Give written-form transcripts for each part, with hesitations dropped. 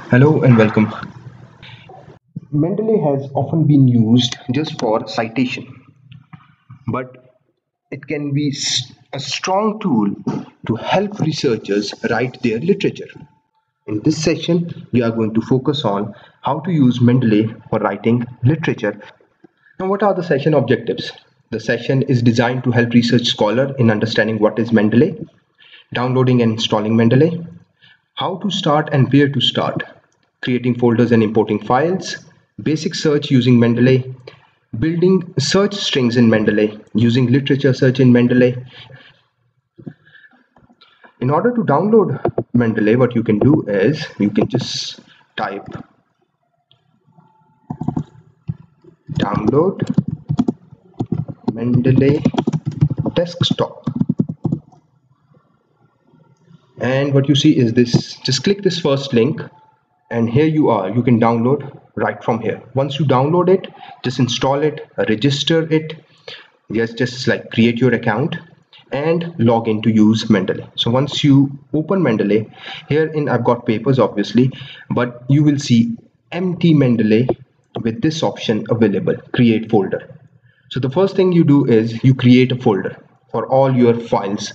Hello and welcome. Mendeley has often been used just for citation, but it can be a strong tool to help researchers write their literature. In this session, we are going to focus on how to use Mendeley for writing literature. Now, what are the session objectives? The session is designed to help research scholar in understanding what is Mendeley, downloading and installing Mendeley, how to start and where to start, creating folders and importing files, basic search using Mendeley, building search strings in Mendeley, using literature search in Mendeley. In order to download Mendeley, what you can do is you can just type download Mendeley desktop. And what you see is this. Just click this first link and here you are. You can download right from here. Once you download it, just install it, register it. Just like create your account and log in to use Mendeley. So once you open Mendeley, I've got papers obviously, but you will see empty Mendeley with this option available, create folder. So the first thing you do is you create a folder for all your files.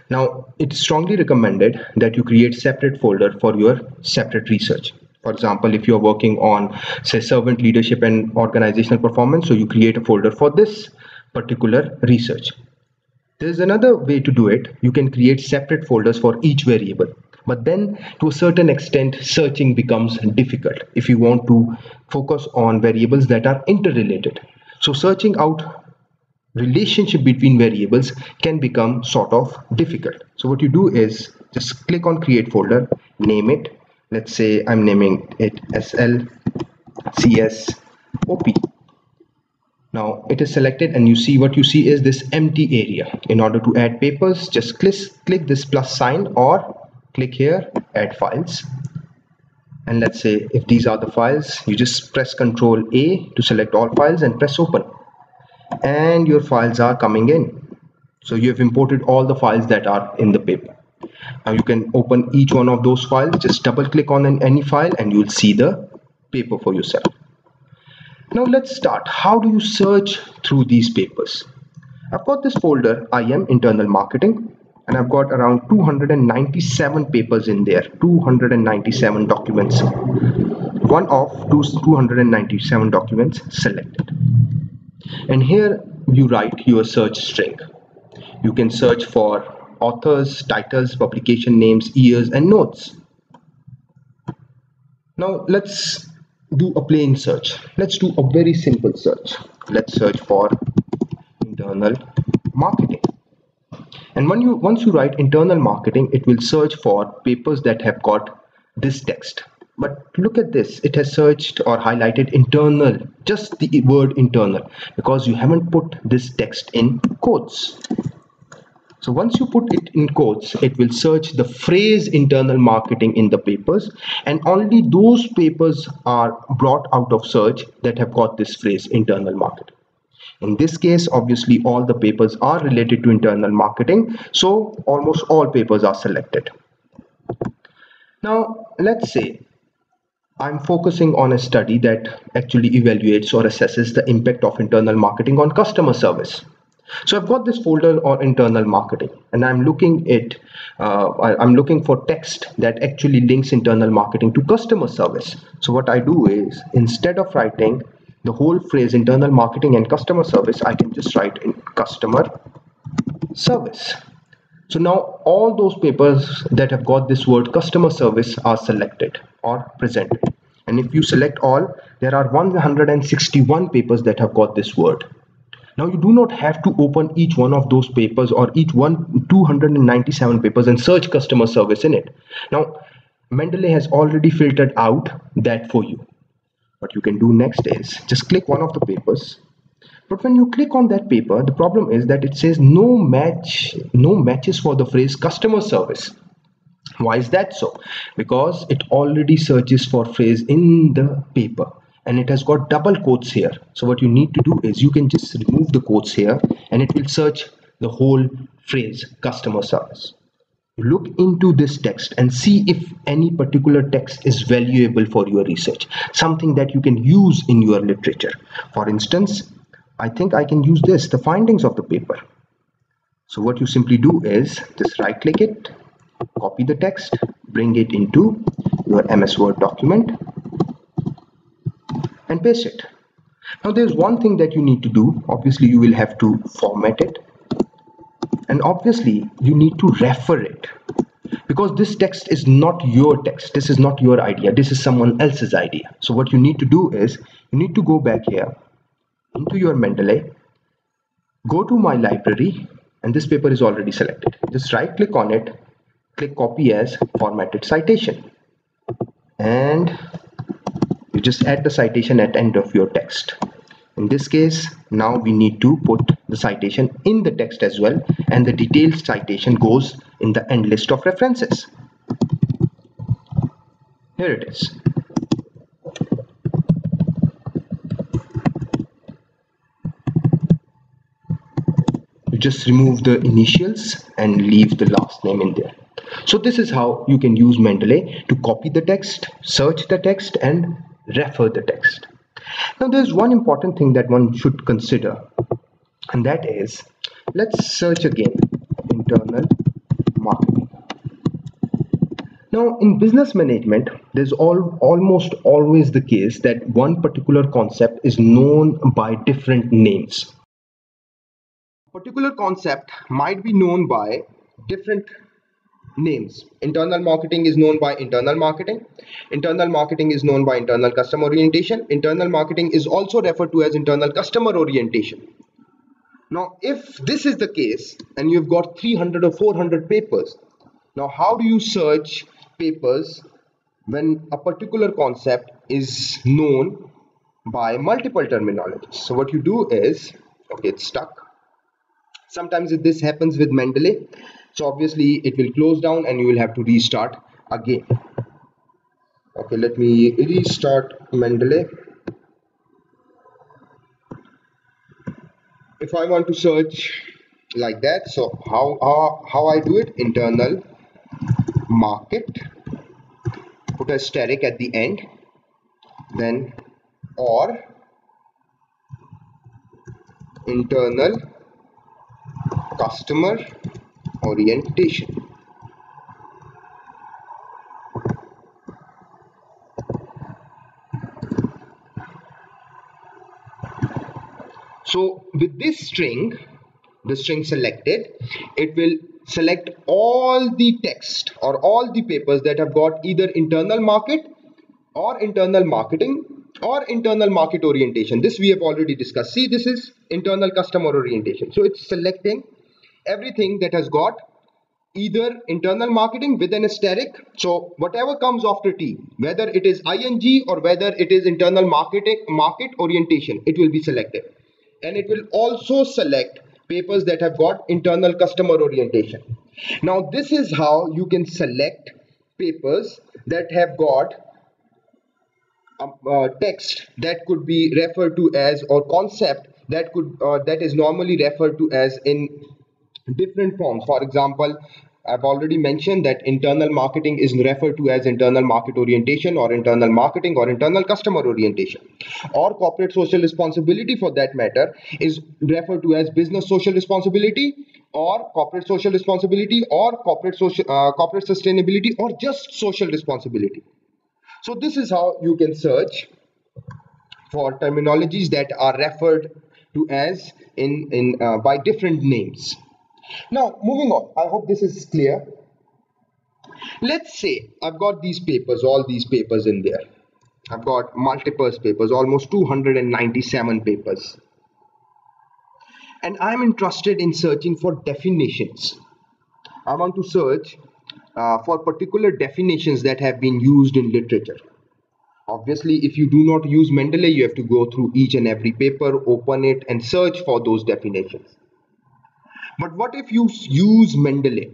Now it's strongly recommended that you create separate folder for your separate research. For example, if you're working on say servant leadership and organizational performance, so you create a folder for this particular research. There's another way to do it. You can create separate folders for each variable, but then to a certain extent searching becomes difficult if you want to focus on variables that are interrelated. So searching out relationship between variables can become sort of difficult. So what you do is just click on create folder, name it. Let's say I'm naming it SLCSOP. Now it is selected and what you see is this empty area. In order to add papers, just click this plus sign or click here, add files. And let's say if these are the files, you just press Ctrl A to select all files and press open. And your files are coming in. So you have imported all the files that are in the paper. Now you can open each one of those files, just double click on any file and you'll see the paper for yourself. Now let's start. How do you search through these papers? I've got this folder IM internal marketing and I've got around 297 papers in there, 297 documents. One of those 297 documents selected. And here you write your search string. You can search for authors, titles, publication names, years, and notes. Now let's do a plain search. Let's do a very simple search. Let's search for internal marketing. And once you write internal marketing, it will search for papers that have got this text. But look at this, it has searched or highlighted internal, just the word internal, because you haven't put this text in quotes. So once you put it in quotes, it will search the phrase internal marketing in the papers, and only those papers are brought out of search that have got this phrase internal marketing. In this case, obviously all the papers are related to internal marketing, so almost all papers are selected. Now let's say I'm focusing on a study that actually evaluates or assesses the impact of internal marketing on customer service. So I've got this folder on internal marketing and I'm looking for text that actually links internal marketing to customer service. So what I do is, instead of writing the whole phrase internal marketing and customer service, I can just write in customer service. So now all those papers that have got this word customer service are selected or presented. And if you select all, there are 161 papers that have got this word. Now you do not have to open each one of those papers or 297 papers and search customer service in it. Now Mendeley has already filtered out that for you. What you can do next is just click one of the papers. But when you click on that paper, the problem is that it says no matches for the phrase customer service. Why is that so? Because it already searches for phrase in the paper and it has got double quotes here. So what you need to do is you can just remove the quotes here and it will search the whole phrase customer service. You look into this text and see if any particular text is valuable for your research, something that you can use in your literature. For instance, I think I can use this, the findings of the paper. So what you simply do is just right click it, copy the text, bring it into your MS Word document and paste it. Now there's one thing that you need to do. Obviously you will have to format it, and obviously you need to refer it, because this text is not your text, this is not your idea, this is someone else's idea. So what you need to do is you need to go back here into your Mendeley, go to my library, and this paper is already selected. Just right click on it, click copy as formatted citation, and you just add the citation at end of your text. In this case, now we need to put the citation in the text as well, and the detailed citation goes in the end list of references. Here it is. You just remove the initials and leave the last name in there. So this is how you can use Mendeley to copy the text, search the text, and refer the text. Now there's one important thing that one should consider, and that is, let's search again internal marketing. Now in business management, there's almost always the case that one particular concept is known by different names. A particular concept might be known by different names. Internal marketing is known by internal marketing. Internal marketing is known by internal customer orientation. Internal marketing is also referred to as internal customer orientation. Now, if this is the case and you've got 300 or 400 papers, now how do you search papers when a particular concept is known by multiple terminologies? So what you do is, okay, it's stuck. Sometimes this happens with Mendeley. So obviously it will close down and you will have to restart again. Okay, let me restart Mendeley. If I want to search like that, so how I do it? Internal market, put a asterisk at the end, then or internal customer orientation. So with this string, the string selected, it will select all the text or all the papers that have got either internal market or internal marketing or internal market orientation. This we have already discussed. See, this is internal customer orientation. So it's selecting everything that has got either internal marketing with an asterisk. So whatever comes after T, whether it is ing or whether it is internal market orientation, it will be selected. And it will also select papers that have got internal customer orientation. Now this is how you can select papers that have got text that could be referred to as, or concept that could that is normally referred to as in different forms. For example, I've already mentioned that internal marketing is referred to as internal market orientation or internal marketing or internal customer orientation, or corporate social responsibility for that matter is referred to as business social responsibility or corporate social responsibility or corporate sustainability or just social responsibility. So this is how you can search for terminologies that are referred to as in by different names. Now moving on, I hope this is clear. Let's say I've got these papers, all these papers in there. I've got multiple papers, almost 297 papers. And I'm interested in searching for definitions. I want to search for particular definitions that have been used in literature. Obviously, if you do not use Mendeley, you have to go through each and every paper, open it and search for those definitions. But what if you use Mendeley?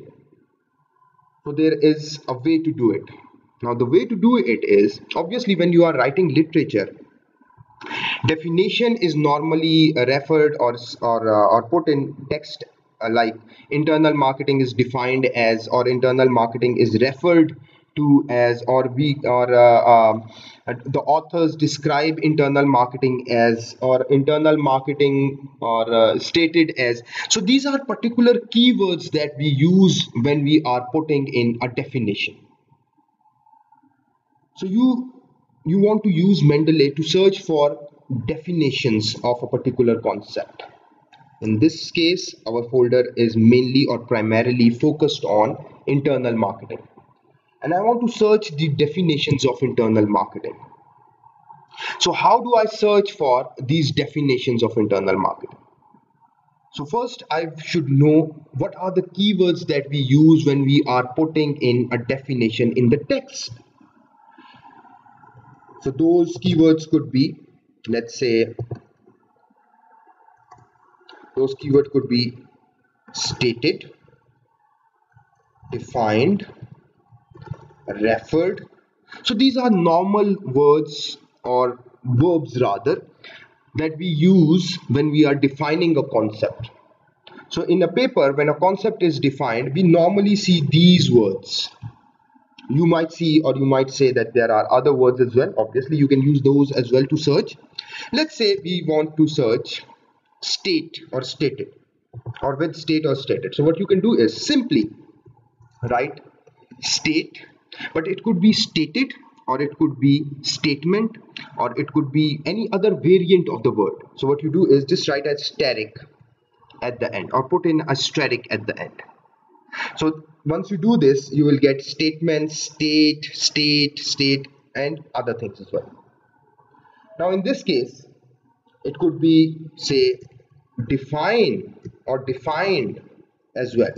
So there is a way to do it. Now the way to do it is, obviously when you are writing literature, definition is normally referred or put in text like internal marketing is defined as, or internal marketing is referred to as, or the authors describe internal marketing as, or internal marketing or stated as. So these are particular keywords that we use when we are putting in a definition. So you want to use Mendeley to search for definitions of a particular concept. In this case, our folder is mainly or primarily focused on internal marketing. And I want to search the definitions of internal marketing. So how do I search for these definitions of internal marketing? So first, I should know what are the keywords that we use when we are putting in a definition in the text. So those keywords could be, let's say, those keywords could be stated, defined, referred. So these are normal words or verbs rather that we use when we are defining a concept. So in a paper, when a concept is defined, we normally see these words. You might see, or you might say that there are other words as well. Obviously, you can use those as well to search. Let's say we want to search state or stated, or with state or stated. So what you can do is simply write state, but it could be stated, or it could be statement, or it could be any other variant of the word. So what you do is just write asterisk at the end, or put in asterisk at the end. So once you do this, you will get statements, state, and other things as well. Now in this case, it could be, say, define or defined as well.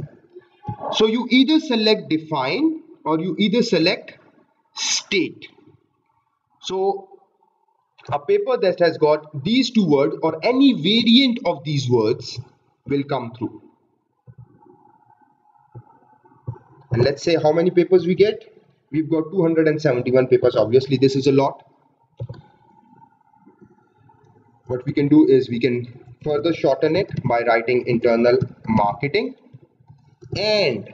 So you either select define or you either select state. So a paper that has got these two words or any variant of these words will come through. And let's say how many papers we get. We've got 271 papers. Obviously this is a lot. What we can do is we can further shorten it by writing internal marketing. And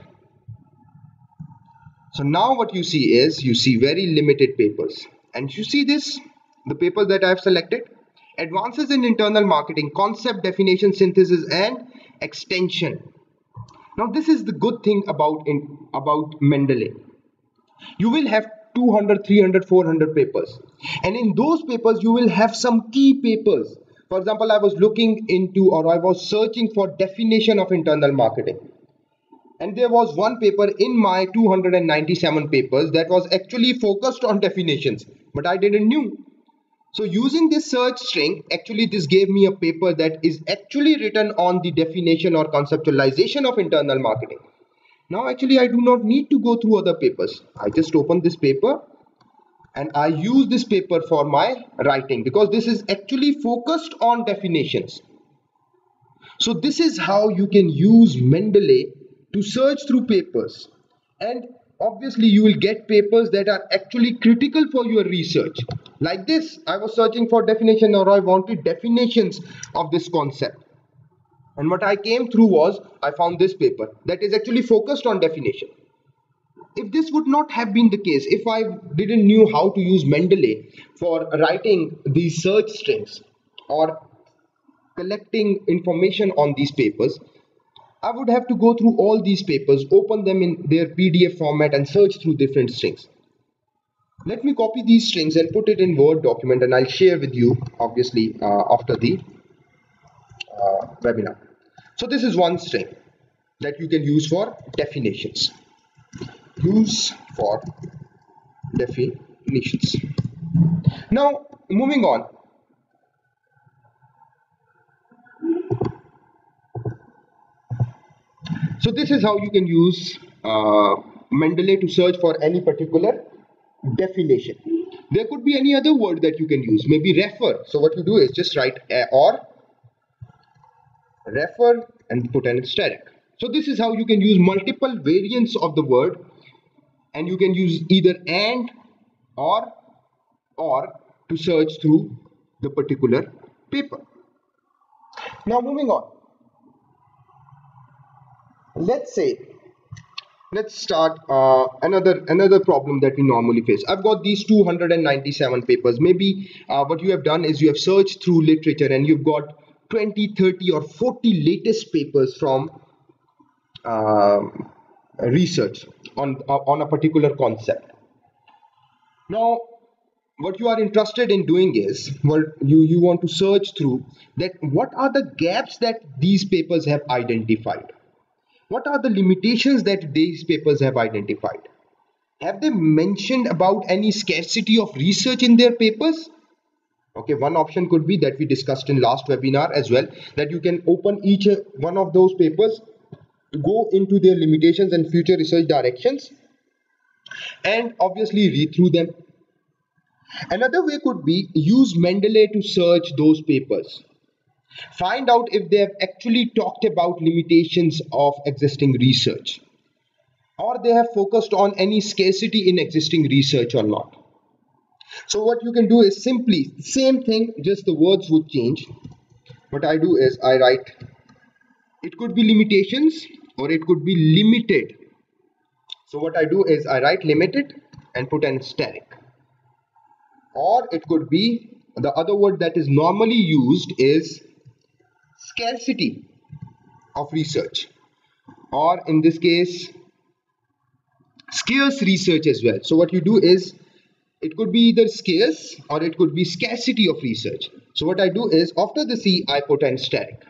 so now what you see is, you see very limited papers. And you see this, the papers that I have selected: advances in internal marketing, concept, definition, synthesis, and extension. Now this is the good thing about Mendeley. You will have 200, 300, 400 papers. And in those papers, you will have some key papers. For example, I was looking into, or I was searching for definition of internal marketing. And there was one paper in my 297 papers that was actually focused on definitions, but I didn't knew. So using this search string, actually this gave me a paper that is actually written on the definition or conceptualization of internal marketing. Now actually I do not need to go through other papers. I just open this paper and I use this paper for my writing, because this is actually focused on definitions. So this is how you can use Mendeley to search through papers. And obviously you will get papers that are actually critical for your research. Like this, I was searching for definition, or I wanted definitions of this concept. And what I came through was, I found this paper that is actually focused on definition. If this would not have been the case, if I didn't knew how to use Mendeley for writing these search strings or collecting information on these papers, I would have to go through all these papers, open them in their PDF format and search through different strings. Let me copy these strings and put it in Word document, and I'll share with you obviously after the webinar. So this is one string that you can use for definitions. Use for definitions. Now moving on. So this is how you can use Mendeley to search for any particular definition. There could be any other word that you can use, maybe refer. So what you do is just write or refer and put an asterisk. So this is how you can use multiple variants of the word, and you can use either and or to search through the particular paper. Now moving on. let's say, let's start another problem that we normally face. I've got these 297 papers. Maybe what you have done is you have searched through literature and you've got 20, 30 or 40 latest papers from research on a particular concept. Now what you are interested in doing is, well, you want to search through that what are the gaps that these papers have identified. What are the limitations that these papers have identified? Have they mentioned about any scarcity of research in their papers? Okay, one option could be that we discussed in last webinar as well, that you can open each one of those papers, go into their limitations and future research directions, and obviously read through them. Another way could be use Mendeley to search those papers. Find out if they have actually talked about limitations of existing research, or they have focused on any scarcity in existing research or not. So what you can do is simply same thing, just the words would change. What I do is I write, it could be limitations or it could be limited. So what I do is I write limited and put an asterisk. Or it could be, the other word that is normally used is scarcity of research, or in this case scarce research as well. So what you do is, it could be either scarce or it could be scarcity of research. So what I do is after the C I put an asterisk.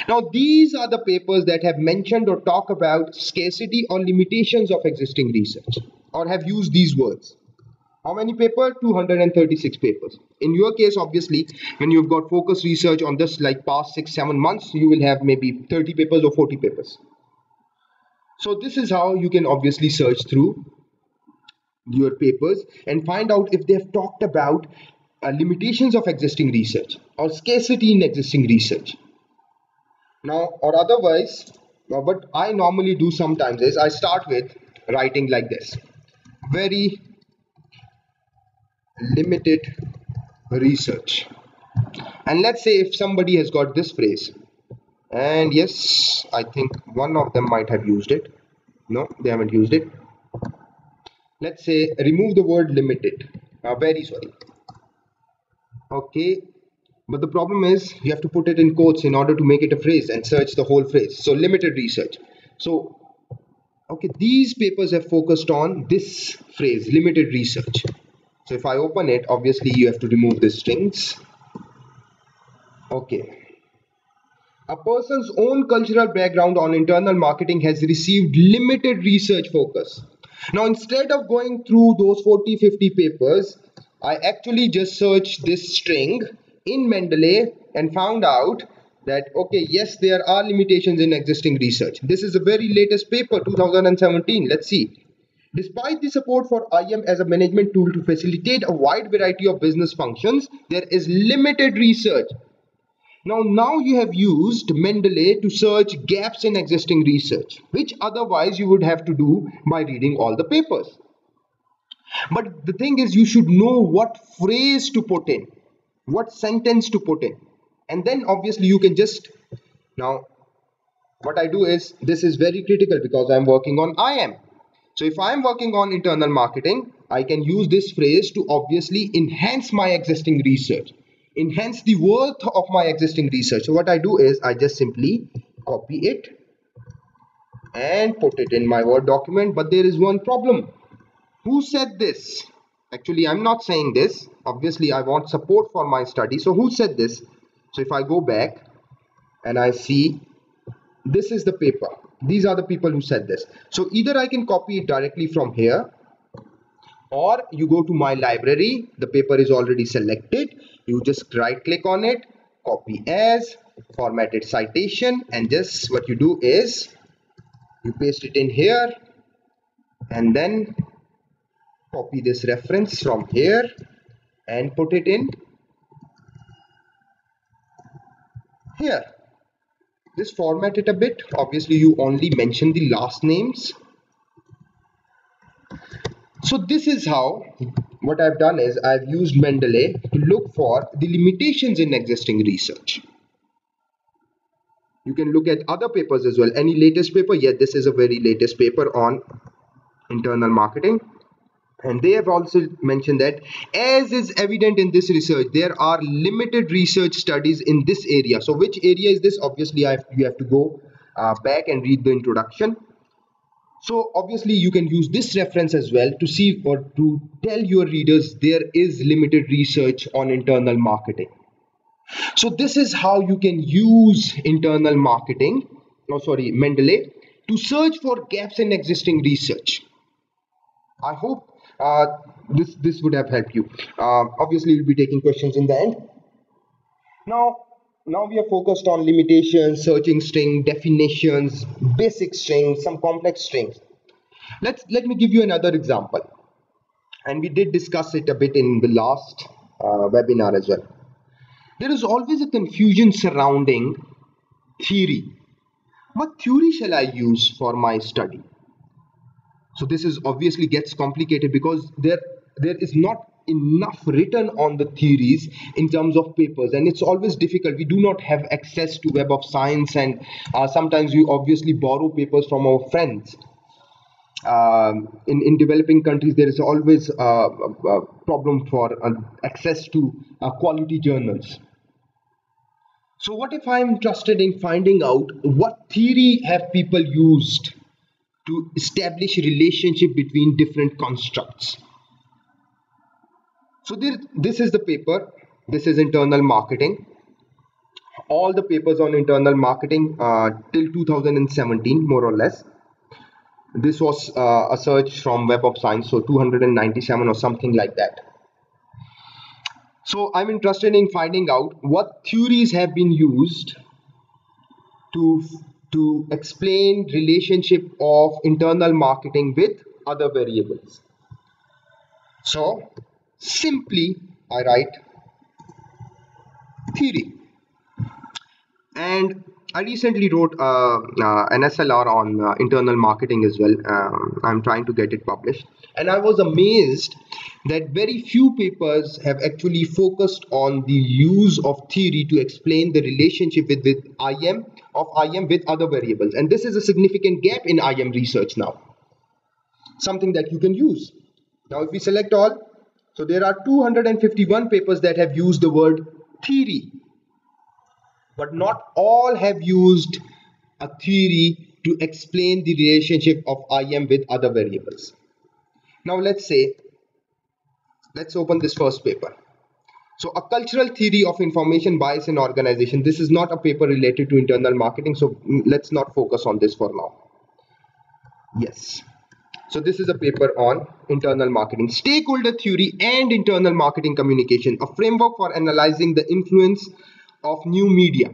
Now these are the papers that have mentioned or talk about scarcity or limitations of existing research, or have used these words. How many papers? 236 papers. In your case, obviously, when you've got focus research on this like past 6-7 months, you will have maybe 30 papers or 40 papers. So this is how you can obviously search through your papers and find out if they have talked about limitations of existing research or scarcity in existing research. Now, or otherwise, what I normally do sometimes is I start with writing like this: very limited research. And let's say if somebody has got this phrase, and yes, I think one of them might have used it. No, they haven't used it. Let's say remove the word limited. Very sorry. Okay, but the problem is you have to put it in quotes in order to make it a phrase and search the whole phrase. So limited research. So okay, these papers have focused on this phrase, limited research. So if I open it, obviously you have to remove the strings. Okay. A person's own cultural background on internal marketing has received limited research focus. Now, instead of going through those 40-50 papers, I actually just searched this string in Mendeley and found out that, okay, yes, there are limitations in existing research. This is a very latest paper, 2017. Let's see. Despite the support for IM as a management tool to facilitate a wide variety of business functions, there is limited research. Now you have used Mendeley to search gaps in existing research, which otherwise you would have to do by reading all the papers. But the thing is, you should know what phrase to put in, what sentence to put in. And then obviously you can just, now what I do is, this is very critical because I'm working on IM. So if I'm working on internal marketing, I can use this phrase to obviously enhance my existing research, enhance the worth of my existing research. So what I do is I just simply copy it and put it in my Word document. But there is one problem. Who said this? Actually, I'm not saying this. Obviously, I want support for my study. So who said this? So if I go back and I see, this is the paper. These are the people who said this. So either I can copy it directly from here, or you go to my library, the paper is already selected, you just right click on it, copy as, formatted citation, and just what you do is you paste it in here and then copy this reference from here and put it in here. Just format it a bit. Obviously you only mention the last names. So this is how, what I've done is I've used Mendeley to look for the limitations in existing research. You can look at other papers as well. Any latest paper? Yeah, this is a very latest paper on internal marketing. And they have also mentioned that, as is evident in this research, there are limited research studies in this area. So which area is this? Obviously, you have to go back and read the introduction. So obviously you can use this reference as well to see or to tell your readers there is limited research on internal marketing. So this is how you can use internal marketing, Mendeley, to search for gaps in existing research. I hope this would have helped you. Obviously we'll be taking questions in the end. Now we are focused on limitations, searching string, definitions, basic strings, some complex strings. Let me give you another example, and we did discuss it a bit in the last webinar as well. There is always a confusion surrounding theory. What theory shall I use for my study? So this is obviously gets complicated because there is not enough written on the theories in terms of papers, and it's always difficult. We do not have access to Web of Science, and sometimes we obviously borrow papers from our friends. In developing countries, there is always a problem for access to quality journals. So what if I'm interested in finding out what theory have people used to establish a relationship between different constructs? So this is the paper. This is internal marketing. All the papers on internal marketing till 2017, more or less. This was a search from Web of Science, so 297 or something like that. So I'm interested in finding out what theories have been used to explain relationship of internal marketing with other variables. So simply I write theory, and I recently wrote an SLR on internal marketing as well. I'm trying to get it published, and I was amazed that very few papers have actually focused on the use of theory to explain the relationship with IM with other variables. And this is a significant gap in IM research now, something that you can use. Now if we select all, so there are 251 papers that have used the word theory, but not all have used a theory to explain the relationship of IM with other variables. Now let's open this first paper. So a cultural theory of information bias in organization. This is not a paper related to internal marketing, so let's not focus on this for now. Yes. So this is a paper on internal marketing, stakeholder theory and internal marketing communication, a framework for analyzing the influence of new media.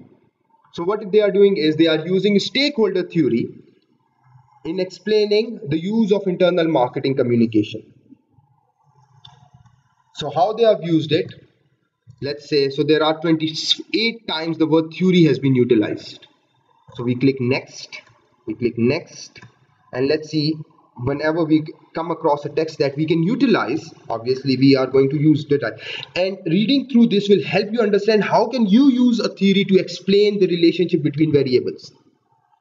So what they are doing is they are using stakeholder theory in explaining the use of internal marketing communication. So how they have used it, let's say, so there are 28 times the word theory has been utilized. So we click next, and let's see, whenever we come across a text that we can utilize, obviously we are going to use data. And reading through this will help you understand how can you use a theory to explain the relationship between variables.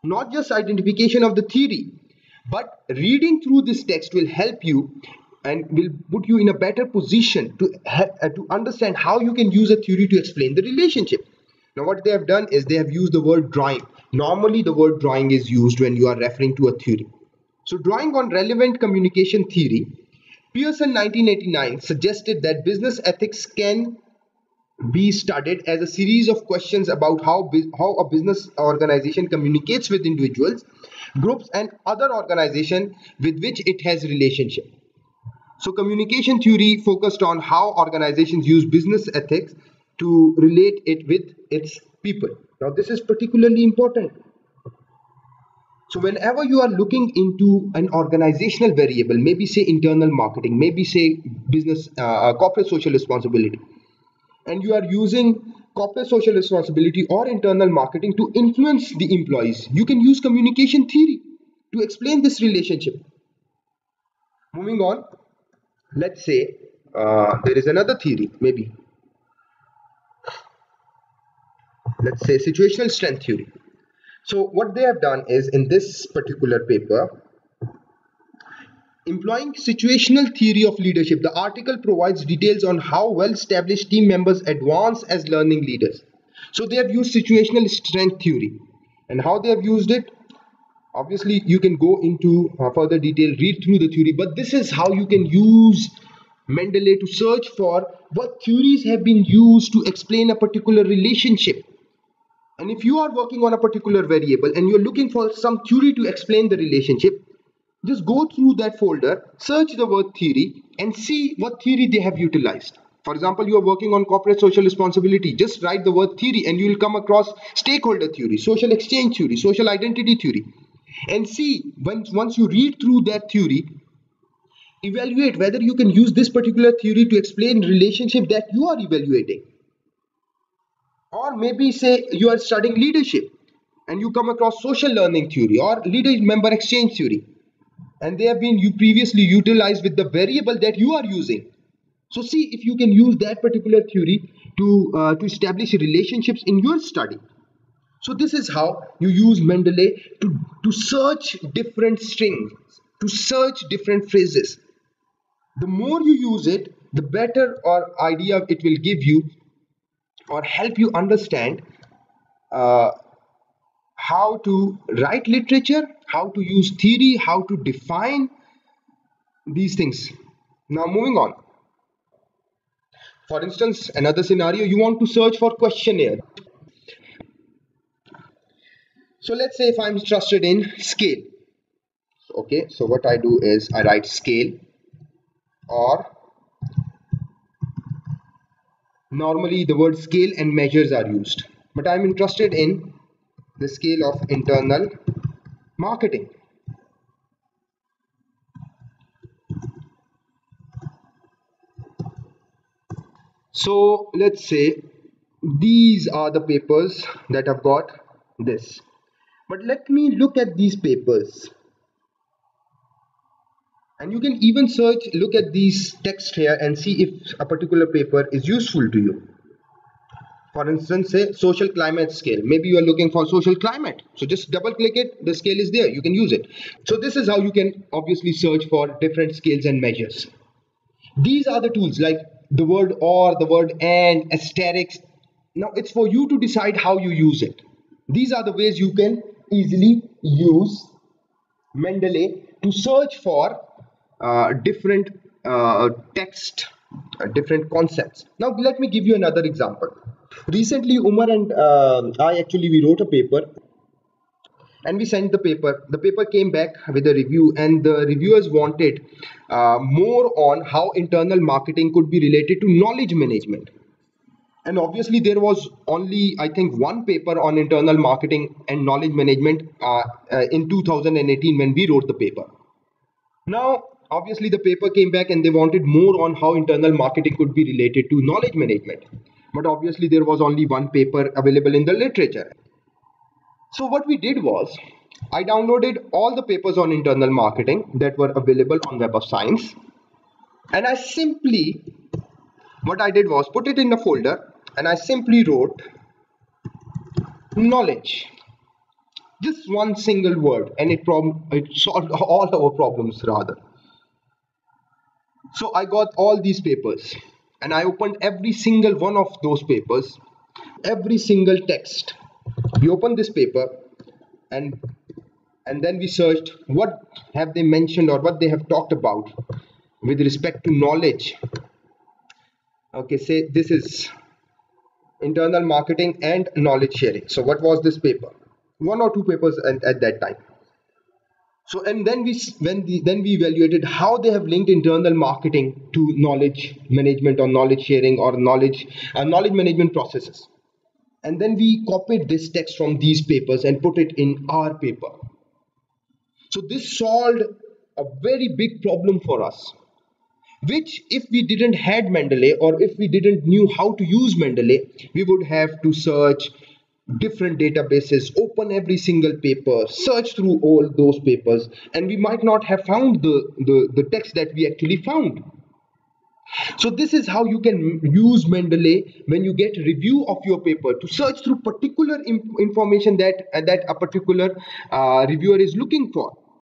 Not just identification of the theory, but reading through this text will help you and will put you in a better position to understand how you can use a theory to explain the relationship. Now what they have done is they have used the word drawing. Normally the word drawing is used when you are referring to a theory. So drawing on relevant communication theory, Pearson 1989 suggested that business ethics can be studied as a series of questions about how a business organization communicates with individuals, groups and other organizations with which it has relationship. So communication theory focused on how organizations use business ethics to relate it with its people. Now this is particularly important. So whenever you are looking into an organizational variable, maybe say internal marketing, maybe say business, corporate social responsibility, and you are using corporate social responsibility or internal marketing to influence the employees, you can use communication theory to explain this relationship. Moving on, let's say there is another theory, maybe. Let's say situational strength theory. So what they have done is, in this particular paper, employing situational theory of leadership, the article provides details on how well-established team members advance as learning leaders. So they have used situational strength theory. And how they have used it? Obviously, you can go into further detail, read through the theory, but this is how you can use Mendeley to search for what theories have been used to explain a particular relationship. And if you are working on a particular variable and you're looking for some theory to explain the relationship, just go through that folder, search the word theory, and see what theory they have utilized. For example, you are working on corporate social responsibility. Just write the word theory and you will come across stakeholder theory, social exchange theory, social identity theory. And see, once you read through that theory, evaluate whether you can use this particular theory to explain relationship that you are evaluating. Or maybe say you are studying leadership and you come across social learning theory or leader member exchange theory, and they have been previously utilized with the variable that you are using. So see if you can use that particular theory to establish relationships in your study. So this is how you use Mendeley to search different strings, to search different phrases. The more you use it, the better or idea it will give you or help you understand uh, how to write literature, how to use theory, how to define these things. Now moving on. For instance, another scenario, you want to search for questionnaire. So let's say if I'm interested in scale. Okay, so what I do is I write scale, or normally the word scale and measures are used, but I'm interested in the scale of internal marketing. So let's say these are the papers that have got this, but let me look at these papers, and you can even look at these text here and see if a particular paper is useful to you. For instance, say social climate scale. Maybe you are looking for social climate, so just double click it, the scale is there, you can use it. So this is how you can obviously search for different scales and measures. These are the tools, like the word or, the word and, asterisks. Now it's for you to decide how you use it. These are the ways you can easily use Mendeley to search for different text, different concepts. Now let me give you another example. Recently, Umar and we wrote a paper and we sent the paper. The paper came back with a review, and the reviewers wanted more on how internal marketing could be related to knowledge management. And obviously there was only, I think, one paper on internal marketing and knowledge management in 2018 when we wrote the paper. Now obviously the paper came back and they wanted more on how internal marketing could be related to knowledge management, but obviously there was only one paper available in the literature. So what we did was, I downloaded all the papers on internal marketing that were available on Web of Science, and what I did was put it in a folder, and I simply wrote knowledge, just one single word, and it solved all our problems rather. So I got all these papers and I opened every single one of those papers, every single text. We opened this paper and then we searched what have they mentioned or what they have talked about with respect to knowledge. Okay, say this is internal marketing and knowledge sharing. So what was this paper? One or two papers at that time. So and then we evaluated how they have linked internal marketing to knowledge management or knowledge sharing or knowledge management processes. And then we copied this text from these papers and put it in our paper. So this solved a very big problem for us, which if we didn't had Mendeley, or if we didn't knew how to use Mendeley, we would have to search different databases, open every single paper, search through all those papers, and we might not have found the text that we actually found. So this is how you can use Mendeley when you get review of your paper to search through particular information that a particular reviewer is looking for.